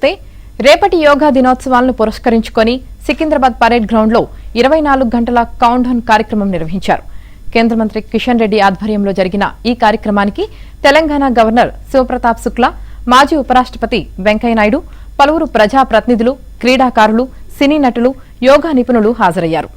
చూస్తే రేపటి యోగా దినోత్సవాలను పురస్కరించుకొని సికింద్రాబాద్ పరేడ్ గ్రౌండ్ లో 24 గంటల కౌంట్ డౌన్ కార్యక్రమం నిర్వహించారు. కేంద్ర మంత్రి కిషన్ రెడ్డి ఆధ్వర్యంలో జరిగిన ఈ కార్యక్రమానికి తెలంగాణ గవర్నర్ శివప్రతాప్ శుక్లా, మాజీ ఉపరాష్ట్రపతి వెంకయ్యనాయుడు, పలువురు ప్రజా ప్రతినిధులు, క్రీడాకారులు, సినీ నటులు, యోగా నిపుణులు హాజరయ్యారు.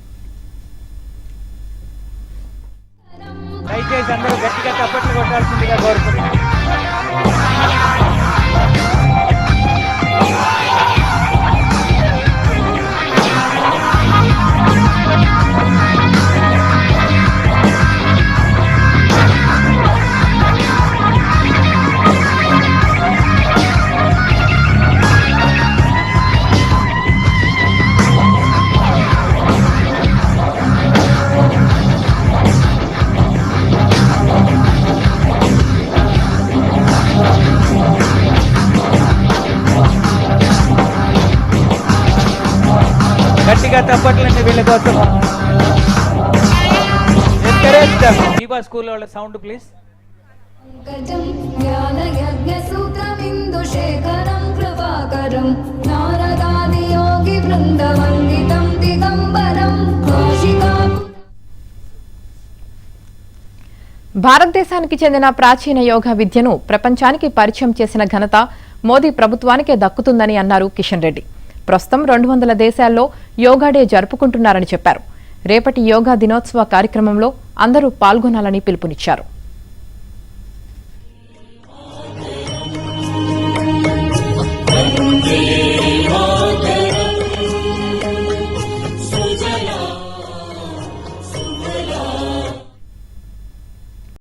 గట్టిగా తప్పట్లండి వీళ్ళ కోసం. స్కూల్ వాళ్ళ సౌండ్ ప్లీజ్. భారతదేశానికి చెందిన ప్రాచీన యోగా విద్యను ప్రపంచానికి పరిచయం చేసిన ఘనత మోదీ ప్రభుత్వానికే దక్కుతుందని అన్నారు కిషన్ రెడ్డి. ప్రస్తుతం 200 దేశాల్లో యోగా డే జరుపుకుంటున్నారని చెప్పారు. రేపటి యోగా దినోత్సవ కార్యక్రమంలో అందరూ పాల్గొనాలని పిలుపునిచ్చారు.